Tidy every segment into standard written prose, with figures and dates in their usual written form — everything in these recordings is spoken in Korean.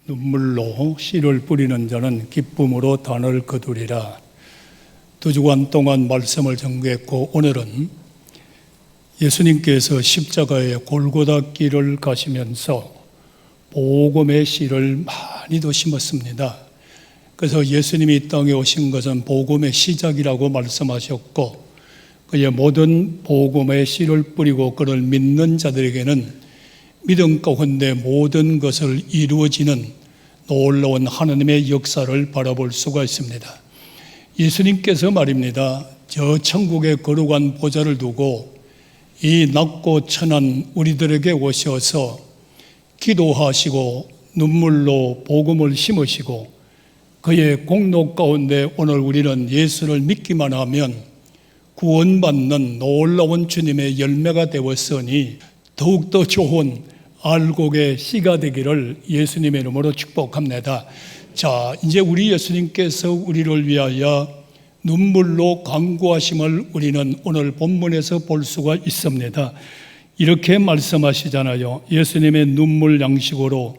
눈물로 씨를 뿌리는 자는 기쁨으로 단을 거두리라. 2주간 동안 말씀을 전개했고, 오늘은 예수님께서 십자가의 골고다 길을 가시면서 복음의 씨를 많이도 심었습니다. 그래서 예수님이 이 땅에 오신 것은 복음의 시작이라고 말씀하셨고, 그의 모든 복음의 씨를 뿌리고 그를 믿는 자들에게는 믿음 가운데 모든 것을 이루어지는 놀라운 하나님의 역사를 바라볼 수가 있습니다. 예수님께서 말입니다, 저 천국에 거룩한 보좌를 두고 이 낮고 천한 우리들에게 오셔서 기도하시고 눈물로 복음을 심으시고 그의 공로 가운데 오늘 우리는 예수를 믿기만 하면 구원받는 놀라운 주님의 열매가 되었으니 더욱더 좋은 알곡의 씨가 되기를 예수님의 이름으로 축복합니다. 자, 이제 우리 예수님께서 우리를 위하여 눈물로 간구하심을 우리는 오늘 본문에서 볼 수가 있습니다. 이렇게 말씀하시잖아요. 예수님의 눈물 양식으로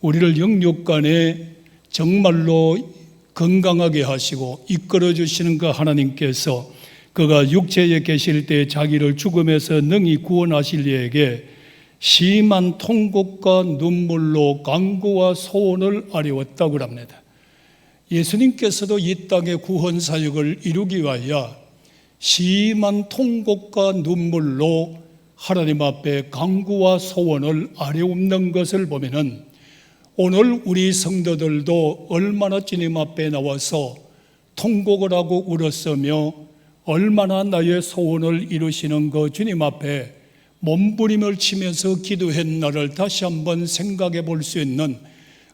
우리를 영육간에 정말로 건강하게 하시고 이끌어 주시는 그 하나님께서 그가 육체에 계실 때 자기를 죽음에서 능히 구원하실 이에게 심한 통곡과 눈물로 간구와 소원을 아뢰었다고 합니다. 예수님께서도 이 땅의 구원 사역을 이루기 위하여 심한 통곡과 눈물로 하나님 앞에 간구와 소원을 아뢰옵는 것을 보면은 오늘 우리 성도들도 얼마나 주님 앞에 나와서 통곡을 하고 울었으며 얼마나 나의 소원을 이루시는 그 주님 앞에 몸부림을 치면서 기도했나를 다시 한번 생각해 볼 수 있는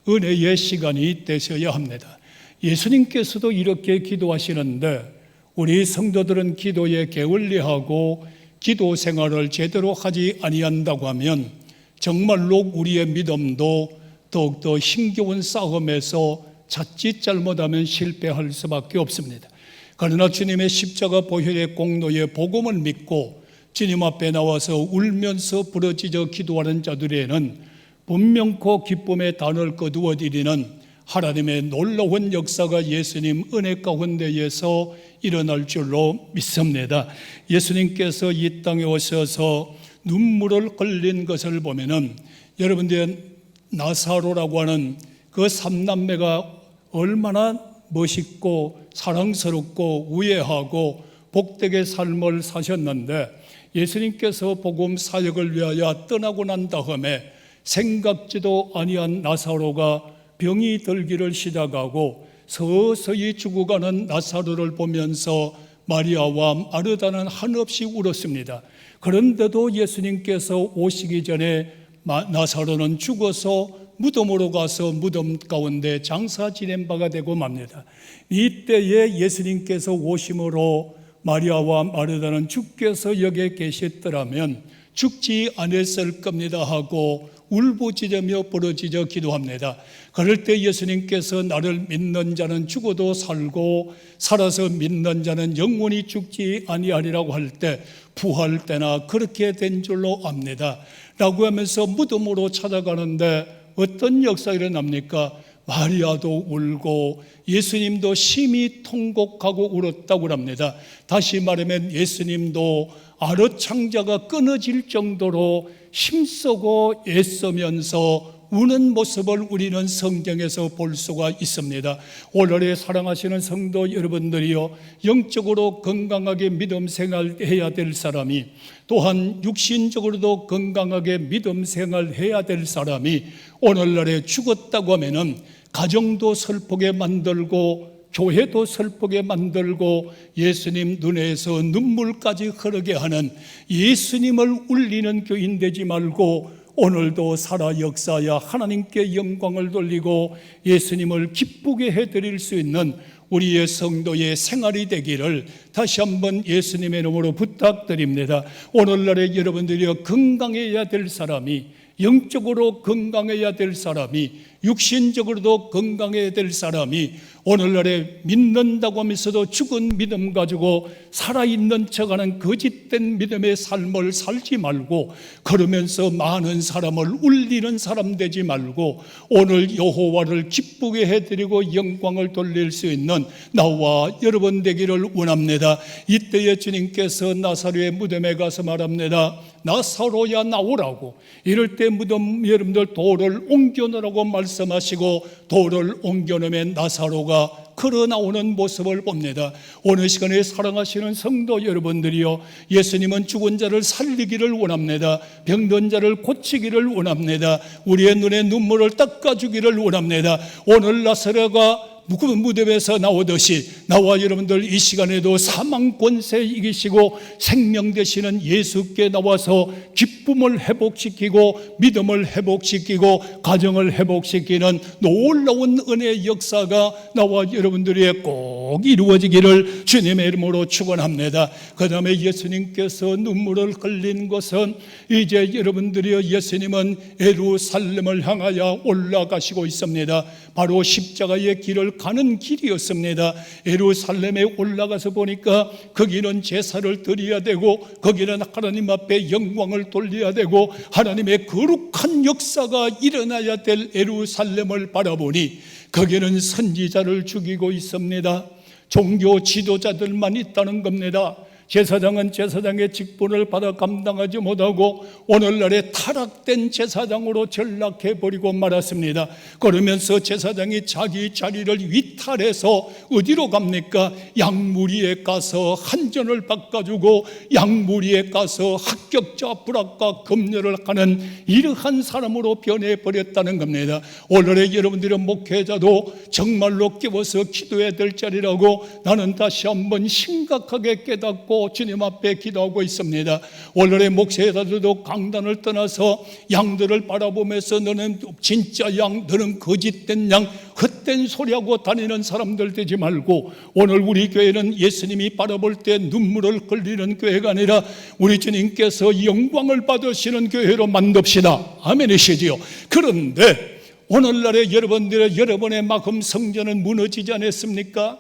은혜의 시간이 되셔야 합니다. 예수님께서도 이렇게 기도하시는데 우리 성도들은 기도에 게을리하고 기도 생활을 제대로 하지 아니한다고 하면 정말로 우리의 믿음도 더욱더 힘겨운 싸움에서 자칫 잘못하면 실패할 수밖에 없습니다. 그러나 주님의 십자가 보혈의 공로의 복음을 믿고 주님 앞에 나와서 울면서 부르짖어 기도하는 자들에게는 분명코 기쁨의 단을 거두어 드리는 하나님의 놀라운 역사가 예수님 은혜 가운데에서 일어날 줄로 믿습니다. 예수님께서 이 땅에 오셔서 눈물을 흘린 것을 보면은 여러분들 나사로라고 하는 그 삼남매가 얼마나 멋있고 사랑스럽고 우애하고 복되게 삶을 사셨는데 예수님께서 복음 사역을 위하여 떠나고 난 다음에 생각지도 아니한 나사로가 병이 들기를 시작하고 서서히 죽어가는 나사로를 보면서 마리아와 마르다는 한없이 울었습니다. 그런데도 예수님께서 오시기 전에 나사로는 죽어서 무덤으로 가서 무덤 가운데 장사 지낸 바가 되고 맙니다. 이때에 예수님께서 오심으로 마리아와 마르다는 주께서 여기에 계셨더라면 죽지 않았을 겁니다 하고 울부짖으며 부르짖어 기도합니다. 그럴 때 예수님께서 나를 믿는 자는 죽어도 살고 살아서 믿는 자는 영원히 죽지 아니하리라고 할 때 부활 때나 그렇게 된 줄로 압니다 라고 하면서 무덤으로 찾아가는데 어떤 역사가 일어납니까? 마리아도 울고 예수님도 심히 통곡하고 울었다고 합니다. 다시 말하면 예수님도 아르창자가 끊어질 정도로 힘쓰고 애쓰면서 우는 모습을 우리는 성경에서 볼 수가 있습니다. 오늘의 사랑하시는 성도 여러분들이요, 영적으로 건강하게 믿음 생활해야 될 사람이, 또한 육신적으로도 건강하게 믿음 생활해야 될 사람이 오늘날에 죽었다고 하면은 가정도 슬프게 만들고 교회도 슬프게 만들고 예수님 눈에서 눈물까지 흐르게 하는 예수님을 울리는 교인 되지 말고 오늘도 살아 역사하여 하나님께 영광을 돌리고 예수님을 기쁘게 해드릴 수 있는 우리의 성도의 생활이 되기를 다시 한번 예수님의 이름으로 부탁드립니다. 오늘날에 여러분들이 건강해야 될 사람이, 영적으로 건강해야 될 사람이 육신적으로도 건강해야 될 사람이 오늘날에 믿는다고 하면서도 죽은 믿음 가지고 살아있는 척하는 거짓된 믿음의 삶을 살지 말고, 그러면서 많은 사람을 울리는 사람 되지 말고 오늘 여호와를 기쁘게 해드리고 영광을 돌릴 수 있는 나와 여러분 되기를 원합니다. 이때에 주님께서 나사로의 무덤에 가서 말합니다. 나사로야 나오라고. 이럴 때 무덤 여러분들 돌을 옮겨놓으라고 말씀하시고 돌을 옮겨놓으면 나사로가 걸어 나오는 모습을 봅니다. 오늘 시간에 사랑하시는 성도 여러분들이요, 예수님은 죽은 자를 살리기를 원합니다. 병든 자를 고치기를 원합니다. 우리의 눈에 눈물을 닦아주기를 원합니다. 오늘 나사로가 무덤에서 나오듯이 나와 여러분들 이 시간에도 사망 권세 이기시고 생명 되시는 예수께 나와서 기쁨을 회복시키고 믿음을 회복시키고 가정을 회복시키는 놀라운 은혜의 역사가 나와 여러분들이 꼭 이루어지기를 주님의 이름으로 축원합니다. 그 다음에 예수님께서 눈물을 흘린 것은 이제 여러분들이 예수님은 예루살렘을 향하여 올라가시고 있습니다. 바로 십자가의 길을 가는 길이었습니다. 예루살렘에 올라가서 보니까 거기는 제사를 드려야 되고 거기는 하나님 앞에 영광을 돌려야 되고 하나님의 거룩한 역사가 일어나야 될 예루살렘을 바라보니 거기는 선지자를 죽이고 있습니다. 종교 지도자들만 있다는 겁니다. 제사장은 제사장의 직분을 받아 감당하지 못하고 오늘날에 타락된 제사장으로 전락해버리고 말았습니다. 그러면서 제사장이 자기 자리를 위탈해서 어디로 갑니까? 양무리에 가서 한전을 바꿔주고 양무리에 가서 합격자 불합과 검열을 하는 이러한 사람으로 변해버렸다는 겁니다. 오늘의 여러분들의 목회자도 정말로 깨워서 기도해야 될 자리라고 나는 다시 한번 심각하게 깨닫고 주님 앞에 기도하고 있습니다. 오늘의 목회자들도 강단을 떠나서 양들을 바라보면서 너는 진짜 양, 너는 거짓된 양, 헛된 소리하고 다니는 사람들 되지 말고 오늘 우리 교회는 예수님이 바라볼 때 눈물을 흘리는 교회가 아니라 우리 주님께서 영광을 받으시는 교회로 만듭시다. 아멘이시지요. 그런데 오늘날의 여러분의 마음 성전은 무너지지 않았습니까?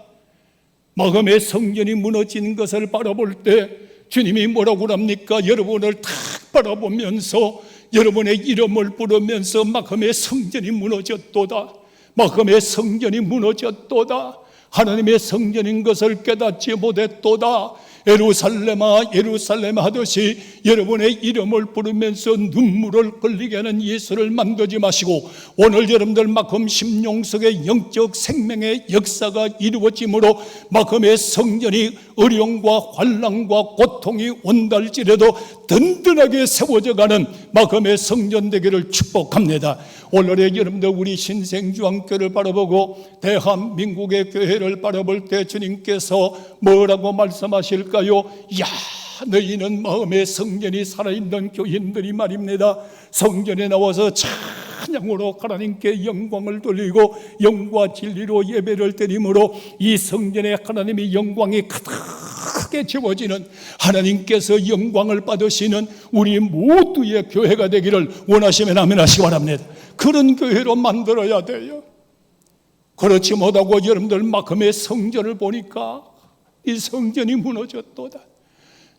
마음의 성전이 무너진 것을 바라볼 때 주님이 뭐라고 합니까? 여러분을 탁 바라보면서 여러분의 이름을 부르면서 마음의 성전이 무너졌도다. 마음의 성전이 무너졌도다. 하나님의 성전인 것을 깨닫지 못했도다. 예루살렘아 예루살렘 하듯이 여러분의 이름을 부르면서 눈물을 흘리게 하는 예수를 만들지 마시고 오늘 여러분들 마음 심령 속의 영적 생명의 역사가 이루어짐으로 마음의 성전이 어려움과 환난과 고통이 온달지라도 든든하게 세워져가는 마음의 성전 되기를 축복합니다. 오늘의 여러분들 우리 신생주왕교를 바라보고 대한민국의 교회를 바라볼 때 주님께서 뭐라고 말씀하실까요? 야, 너희는 마음의 성전이 살아있는 교인들이 말입니다. 성전에 나와서 찬양으로 하나님께 영광을 돌리고 영과 진리로 예배를 드림으로 이 성전에 하나님의 영광이 크게 채워지는 하나님께서 영광을 받으시는 우리 모두의 교회가 되기를 원하시면 아멘 하시기 바랍니다. 그런 교회로 만들어야 돼요. 그렇지 못하고 여러분들 마음의 성전을 보니까 이 성전이 무너졌도다.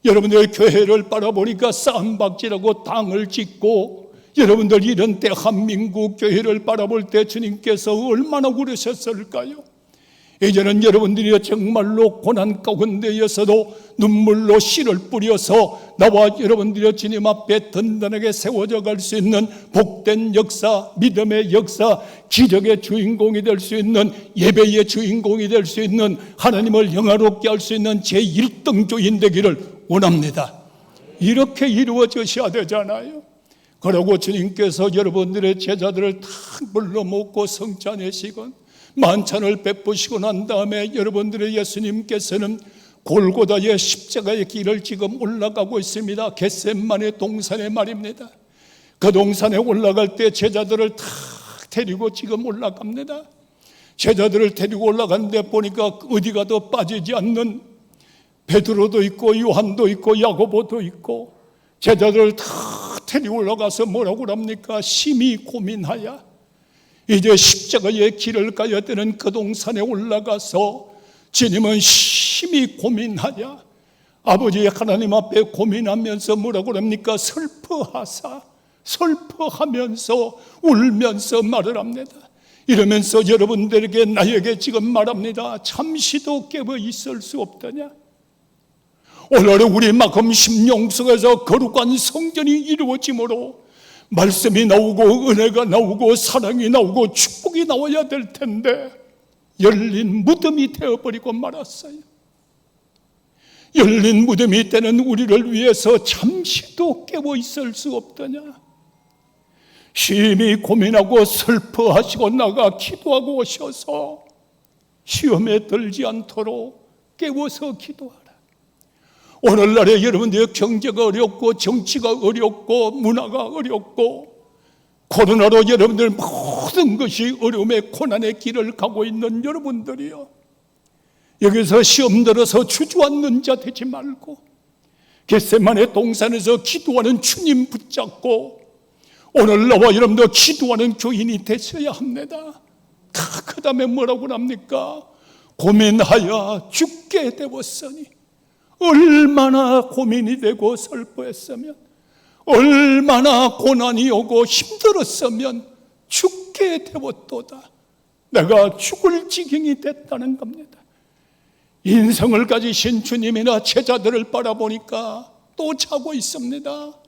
여러분들 교회를 바라보니까 쌈박질하고 땅을 짓고 여러분들 이런 대한민국 교회를 바라볼 때 주님께서 얼마나 그러셨을까요? 이제는 여러분들이 정말로 고난 가운데에서도 눈물로 씨를 뿌려서 나와 여러분들이 주님 앞에 든든하게 세워져 갈 수 있는 복된 역사, 믿음의 역사, 기적의 주인공이 될 수 있는 예배의 주인공이 될 수 있는 하나님을 영화롭게 할 수 있는 제1등조인 되기를 원합니다. 이렇게 이루어져야 되잖아요. 그러고 주님께서 여러분들의 제자들을 다 불러모으고 성찬하시건 만찬을 베푸시고 난 다음에 여러분들의 예수님께서는 골고다의 십자가의 길을 지금 올라가고 있습니다. 겟세마네 동산에 말입니다. 그 동산에 올라갈 때 제자들을 다 데리고 지금 올라갑니다. 제자들을 데리고 올라가는데 보니까 어디 가도 빠지지 않는 베드로도 있고 요한도 있고 야고보도 있고 제자들을 다 데리고 올라가서 뭐라고 합니까? 심히 고민하여 이제 십자가의 길을 가야 되는 그 동산에 올라가서 주님은 심히 고민하냐, 아버지 하나님 앞에 고민하면서 뭐라고 합니까? 슬퍼하면서 울면서 말을 합니다. 이러면서 여러분들에게, 나에게 지금 말합니다. 잠시도 깨어 있을 수 없더냐? 오늘 우리 마금 심령 속에서 거룩한 성전이 이루어지므로 말씀이 나오고 은혜가 나오고 사랑이 나오고 축복이 나와야 될 텐데 열린 무덤이 되어버리고 말았어요. 열린 무덤이 되는 우리를 위해서 잠시도 깨어 있을 수 없더냐? 심히 고민하고 슬퍼하시고 나가 기도하고 오셔서 시험에 들지 않도록 깨워서 기도하라. 오늘날에 여러분들의 경제가 어렵고 정치가 어렵고 문화가 어렵고 코로나로 여러분들 모든 것이 어려움의 고난의 길을 가고 있는 여러분들이요, 여기서 시험 들어서 주저앉는 자 되지 말고 겟세마네 동산에서 기도하는 주님 붙잡고 오늘 나와 여러분들 기도하는 교인이 되셔야 합니다. 그 다음에 뭐라고 합니까? 고민하여 죽게 되었으니, 얼마나 고민이 되고 슬퍼했으면, 얼마나 고난이 오고 힘들었으면 죽게 되었도다. 내가 죽을 지경이 됐다는 겁니다. 인성을 가지신 주님이나 제자들을 바라보니까 또 자고 있습니다.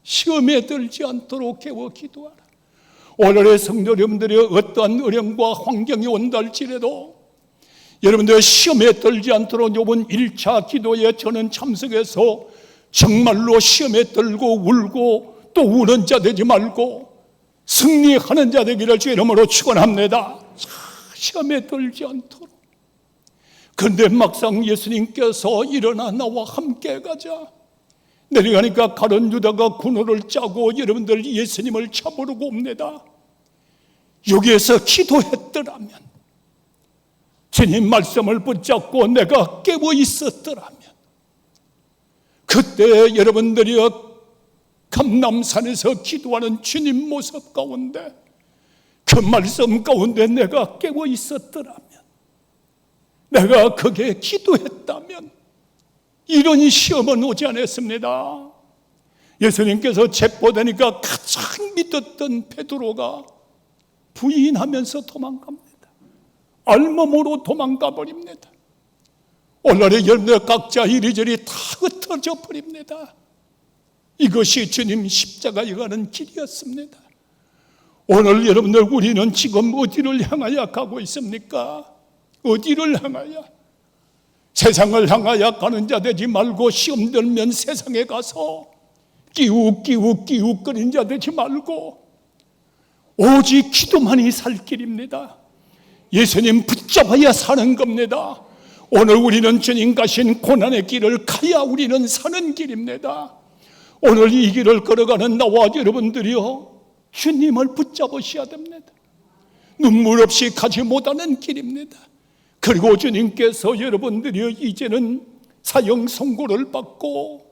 시험에 들지 않도록 깨워 기도하라. 오늘의 성도 여러분들이 어떠한 어려움과 환경이 온다 할지라도 여러분들 시험에 들지 않도록 이번 1차 기도에 저는 참석해서 정말로 시험에 들고 울고 또 우는 자 되지 말고 승리하는 자 되기를 주의 이름으로 축원합니다. 시험에 들지 않도록. 그런데 막상 예수님께서 일어나 나와 함께 가자 내려가니까 가룟 유다가 군호를 짜고 여러분들 예수님을 잡으려고 옵니다. 여기에서 기도했더라면, 주님 말씀을 붙잡고 내가 깨어 있었더라면, 그때 여러분들이 감람산에서 기도하는 주님 모습 가운데, 그 말씀 가운데 내가 깨어 있었더라면, 내가 거기에 기도했다면 이런 시험은 오지 않았습니다. 예수님께서 체포되니까 가장 믿었던 베드로가 부인하면서 도망갑니다. 알몸으로 도망가 버립니다. 오늘의 열매 각자 이리저리 다 흩어져 버립니다. 이것이 주님 십자가에 가는 길이었습니다. 오늘 여러분들, 우리는 지금 어디를 향하여 가고 있습니까? 어디를 향하여? 세상을 향하여 가는 자 되지 말고 시험 들면 세상에 가서 끼욱끼욱끼욱거리는 자 되지 말고 오직 기도만이 살 길입니다. 예수님 붙잡아야 사는 겁니다. 오늘 우리는 주님 가신 고난의 길을 가야 우리는 사는 길입니다. 오늘 이 길을 걸어가는 나와 여러분들이요, 주님을 붙잡으셔야 됩니다. 눈물 없이 가지 못하는 길입니다. 그리고 주님께서 여러분들이 이제는 사형 선고를 받고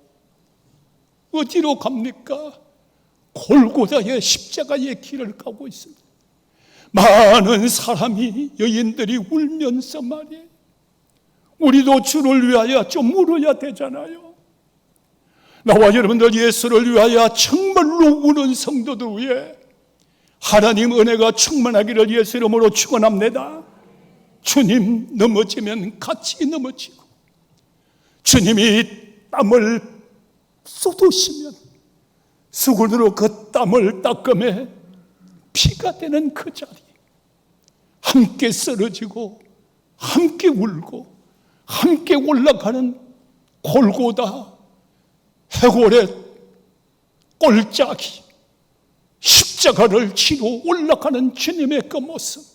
어디로 갑니까? 골고다의 십자가의 길을 가고 있습니다. 많은 사람이, 여인들이 울면서 말이에요. 우리도 주를 위하여 좀 울어야 되잖아요. 나와 여러분들 예수를 위하여 정말로 우는 성도들 위해 하나님 은혜가 충만하기를 예수 이름으로 축원합니다. 주님 넘어지면 같이 넘어지고, 주님이 땀을 쏟으시면 수건으로 그 땀을 닦음에 피가 되는 그 자리, 함께 쓰러지고 함께 울고 함께 올라가는 골고다 해골의 꼴짝이 십자가를 지러 올라가는 주님의 그 모습,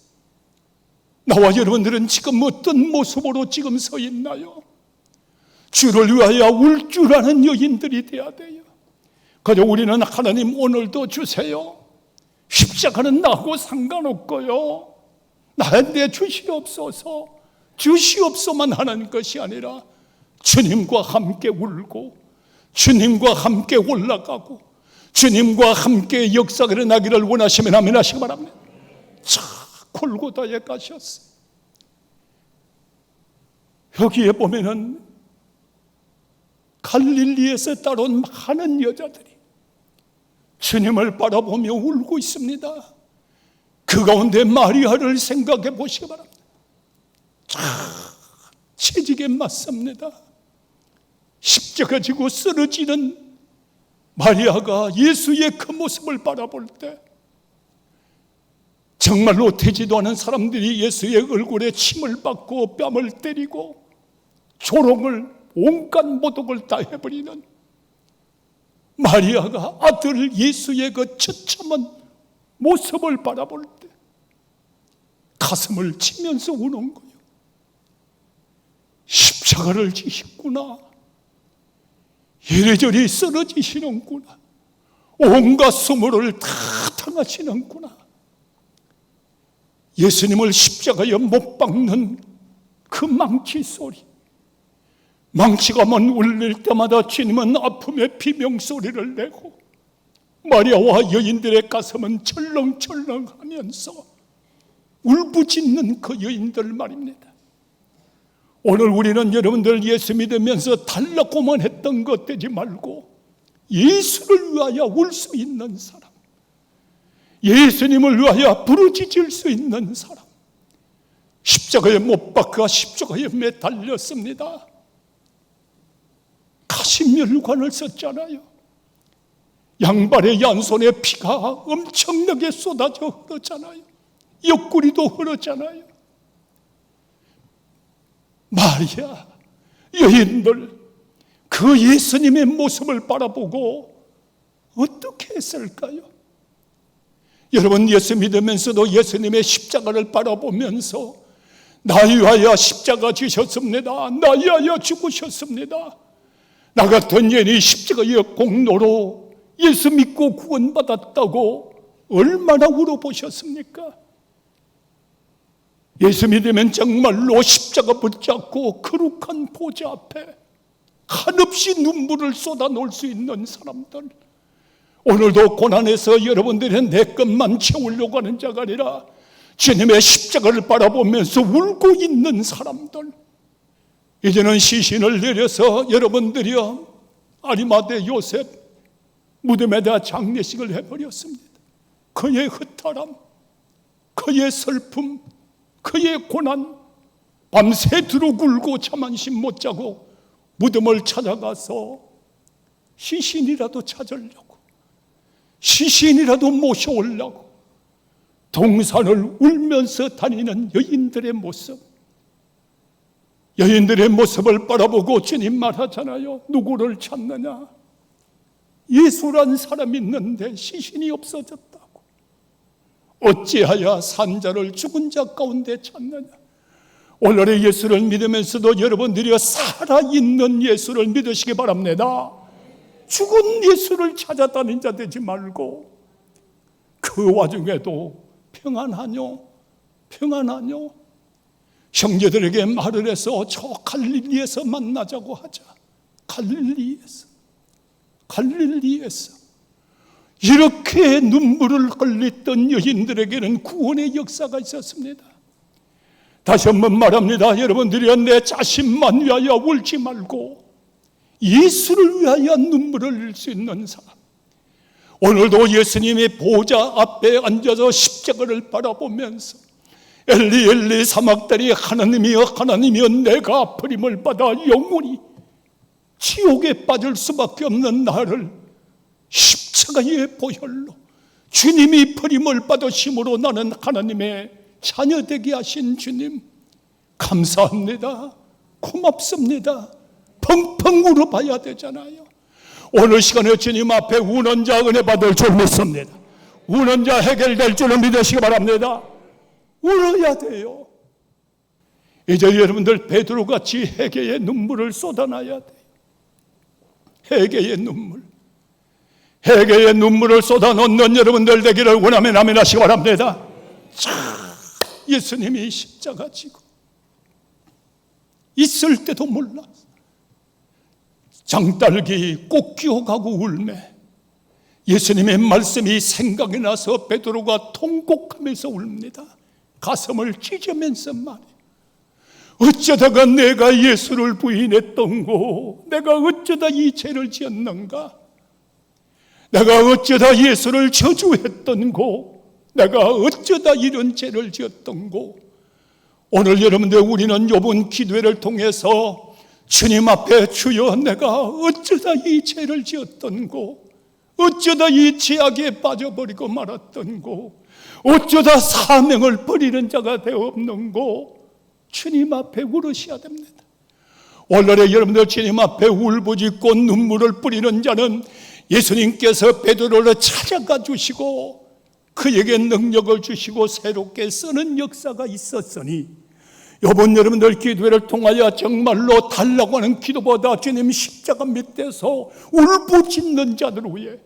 나와 여러분들은 지금 어떤 모습으로 지금 서 있나요? 주를 위하여 울 줄 아는 여인들이 돼야 돼요. 그저 우리는 하나님 오늘도 주세요, 십자가는 나하고 상관없고요, 나한테 주시옵소서, 주시옵소만 하는 것이 아니라 주님과 함께 울고 주님과 함께 올라가고 주님과 함께 역사가 일어나기를 원하시면 아멘 하시기 바랍니다. 골고다에 가셨어요. 여기에 보면은 갈릴리에서 따라온 많은 여자들이 주님을 바라보며 울고 있습니다. 그 가운데 마리아를 생각해 보시기 바랍니다. 채찍에 맞습니다. 십자가 지고 쓰러지는 마리아가 예수의 그 모습을 바라볼 때 정말로 되지도 않은 사람들이 예수의 얼굴에 침을 받고 뺨을 때리고 조롱을 온갖 모독을 다 해버리는 마리아가 아들 예수의 그 처참한 모습을 바라볼 때 가슴을 치면서 우는 거예요. 십자가를 지셨구나. 이래저래 쓰러지시는구나. 온갖 수모를 다 당하시는구나. 예수님을 십자가에 못 박는 그 망치 소리, 망치가 울릴 때마다 주님은 아픔의 비명소리를 내고 마리아와 여인들의 가슴은 철렁철렁하면서 울부짖는 그 여인들 말입니다. 오늘 우리는 여러분들 예수 믿으면서 달라고만 했던 것 되지 말고 예수를 위하여 울 수 있는 사람, 예수님을 위하여 부르짖을 수 있는 사람, 십자가에 못 박혀 십자가에 매달렸습니다. 가시멸관을 썼잖아요. 양발의 양손에 피가 엄청나게 쏟아져 흐르잖아요. 옆구리도 흐르잖아요. 마리아, 여인들 그 예수님의 모습을 바라보고 어떻게 했을까요? 여러분, 예수 믿으면서도 예수님의 십자가를 바라보면서 나 위하여 십자가 지셨습니다. 나 위하여 죽으셨습니다. 나 같은 여인이 십자가의 공로로 예수 믿고 구원받았다고 얼마나 울어보셨습니까? 예수 믿으면 정말로 십자가 붙잡고 거룩한 보좌 앞에 한없이 눈물을 쏟아놓을 수 있는 사람들, 오늘도 고난에서 여러분들이 내 것만 채우려고 하는 자가 아니라 주님의 십자가를 바라보면서 울고 있는 사람들, 이제는 시신을 내려서 여러분들이요 아리마대 요셉 무덤에다 장례식을 해버렸습니다. 그의 허탈함, 그의 슬픔, 그의 고난, 밤새도록 울고 잠 한숨 못 자고 무덤을 찾아가서 시신이라도 찾으려고, 시신이라도 모셔오려고 동산을 울면서 다니는 여인들의 모습, 여인들의 모습을 바라보고 주님 말하잖아요. 누구를 찾느냐? 예수란 사람이 있는데 시신이 없어졌다고. 어찌하여 산자를 죽은 자 가운데 찾느냐? 오늘의 예수를 믿으면서도 여러분들이 살아있는 예수를 믿으시기 바랍니다. 죽은 예수를 찾아다닌 자 되지 말고 그 와중에도 평안하뇨? 평안하뇨? 형제들에게 말을 해서 저 갈릴리에서 만나자고 하자. 갈릴리에서 이렇게 눈물을 흘렸던 여인들에게는 구원의 역사가 있었습니다. 다시 한번 말합니다. 여러분들이 내 자신만 위하여 울지 말고 예수를 위하여 눈물을 흘릴 수 있는 사람, 오늘도 예수님의 보좌 앞에 앉아서 십자가를 바라보면서 엘리 엘리 사막다리 하나님이여 하나님이여 내가 버림을 받아 영원히 지옥에 빠질 수밖에 없는 나를 십자가의 보혈로 주님이 버림을 받으심으로 나는 하나님의 자녀 되게 하신 주님 감사합니다. 고맙습니다. 펑펑 울어봐야 되잖아요. 오늘 시간에 주님 앞에 우는 자 은혜 받을 줄 믿습니다. 우는 자 해결될 줄을 믿으시기 바랍니다. 울어야 돼요. 이제 여러분들 베드로같이 회개의 눈물을 쏟아놔야 돼요. 회개의 눈물, 회개의 눈물을 쏟아놓는 여러분들 되기를 원하면 아멘 하시기 바랍니다. 예수님이 십자가 지고 있을 때도 몰랐어. 장딸기 꽃 기어가고 울매 예수님의 말씀이 생각이 나서 베드로가 통곡하면서 웁니다. 가슴을 찢으면서 말이에요. 어쩌다가 내가 예수를 부인했던고, 내가 어쩌다 이 죄를 지었는가, 내가 어쩌다 예수를 저주했던고, 내가 어쩌다 이런 죄를 지었던고. 오늘 여러분들, 우리는 이번 기도회를 통해서 주님 앞에 주여 내가 어쩌다 이 죄를 지었던고, 어쩌다 이 죄악에 빠져버리고 말았던고, 어쩌다 사명을 버리는 자가 되었는고, 주님 앞에 울으셔야 됩니다. 오늘의 여러분들, 주님 앞에 울부짖고 눈물을 뿌리는 자는 예수님께서 베드로를 찾아가 주시고 그에게 능력을 주시고 새롭게 쓰는 역사가 있었으니, 이번 여러분들 기도회를 통하여 정말로 달라고 하는 기도보다 주님 십자가 밑에서 울부짖는 자들 위해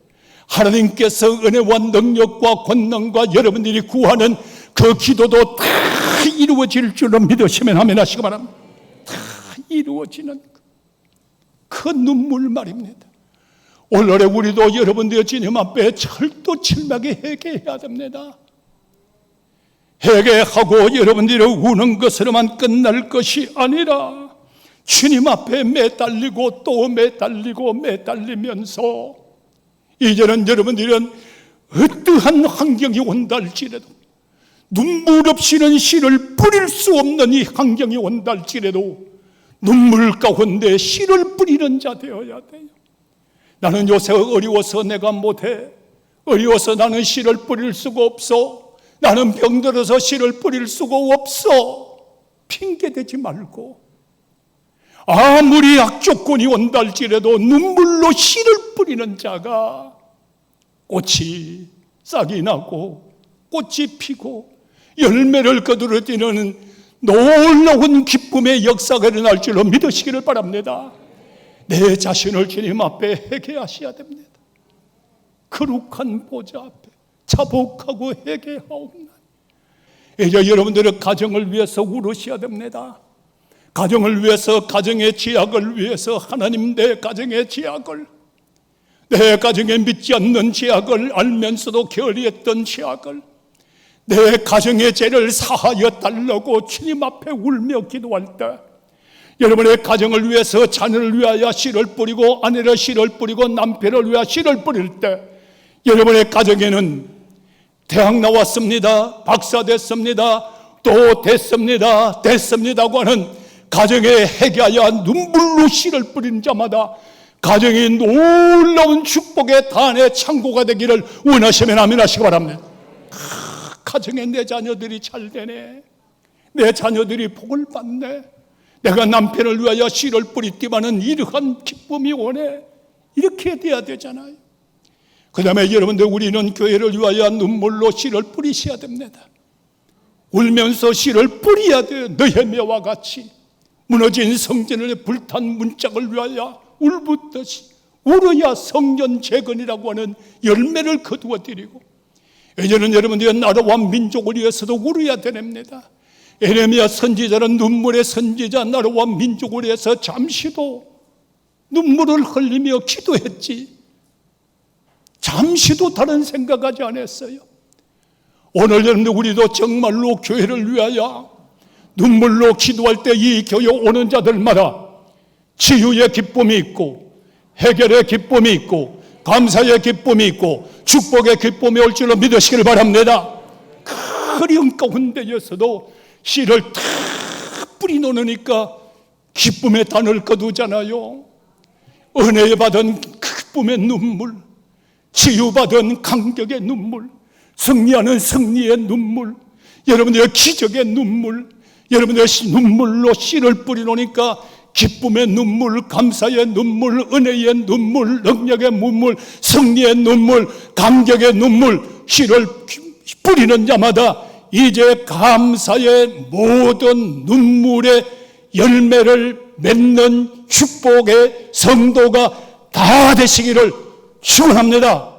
하나님께서 은혜와 능력과 권능과 여러분들이 구하는 그 기도도 다 이루어질 줄로 믿으시면 아멘 하시기 바랍니다. 다 이루어지는 그 눈물 말입니다. 오늘의 우리도 여러분들의 주님 앞에 철도칠하게 회개해야 됩니다. 회개하고 여러분들이 우는 것으로만 끝날 것이 아니라 주님 앞에 매달리고 또 매달리고 매달리면서 이제는 여러분들은 어떠한 환경이 온다 할지라도, 눈물 없이는 씨를 뿌릴 수 없는 이 환경이 온다 할지라도 눈물 가운데 씨를 뿌리는 자 되어야 돼요. 나는 요새 어려워서 내가 못해, 어려워서 나는 씨를 뿌릴 수가 없어, 나는 병들어서 씨를 뿌릴 수가 없어, 핑계대지 말고 아무리 악조건이 온다 할지라도 눈물로 씨를 뿌리는 자가 꽃이 싹이 나고 꽃이 피고 열매를 거두어지는 놀라운 기쁨의 역사가 일어날 줄로 믿으시기를 바랍니다. 내 자신을 주님 앞에 회개하셔야 됩니다. 거룩한 보좌 앞에 자복하고 회개하옵나니. 이제 여러분들의 가정을 위해서 울으셔야 됩니다. 가정을 위해서, 가정의 죄악을 위해서 하나님, 내 가정의 죄악을, 내 가정에 믿지 않는 죄악을 알면서도 게을리했던 죄악을, 내 가정의 죄를 사하여 달라고 주님 앞에 울며 기도할 때, 여러분의 가정을 위해서 자녀를 위하여 씨를 뿌리고 아내를 씨를 뿌리고 남편을 위하여 씨를 뿌릴 때, 여러분의 가정에는 대학 나왔습니다, 박사 됐습니다, 또 됐습니다고 하는 가정에 회개하여 눈물로 씨를 뿌리는 자마다 가정이 놀라운 축복의 단의 창고가 되기를 원하시면 아멘 하시기 바랍니다. 가정에 내 자녀들이 잘 되네, 내 자녀들이 복을 받네, 내가 남편을 위하여 씨를 뿌리띠만은 이러한 기쁨이 오네, 이렇게 돼야 되잖아요. 그 다음에 여러분들, 우리는 교회를 위하여 눈물로 씨를 뿌리셔야 됩니다. 울면서 씨를 뿌려야 돼요. 느헤미야와 같이 무너진 성전을 불탄 문짝을 위하여 울붓듯이 울어야 성전 재건이라고 하는 열매를 거두어 드리고, 이제는 여러분들의 나라와 민족을 위해서도 울어야 됩니다. 예레미야 선지자는 눈물의 선지자, 나라와 민족을 위해서 잠시도 눈물을 흘리며 기도했지, 잠시도 다른 생각하지 않았어요. 오늘 여러분들, 우리도 정말로 교회를 위하여 눈물로 기도할 때 이 교회 오는 자들마다 치유의 기쁨이 있고 해결의 기쁨이 있고 감사의 기쁨이 있고 축복의 기쁨이 올 줄로 믿으시길 바랍니다. 그리움 가운데에서도 씨를 다 뿌리 놓으니까 기쁨의 단을 거두잖아요. 은혜 받은 기쁨의 눈물, 치유받은 감격의 눈물, 승리하는 승리의 눈물, 여러분들의 기적의 눈물, 여러분들의 눈물로 씨를 뿌리놓으니까 기쁨의 눈물, 감사의 눈물, 은혜의 눈물, 능력의 눈물, 승리의 눈물, 감격의 눈물, 씨를 뿌리는 자마다 이제 감사의 모든 눈물의 열매를 맺는 축복의 성도가 다 되시기를 축원합니다.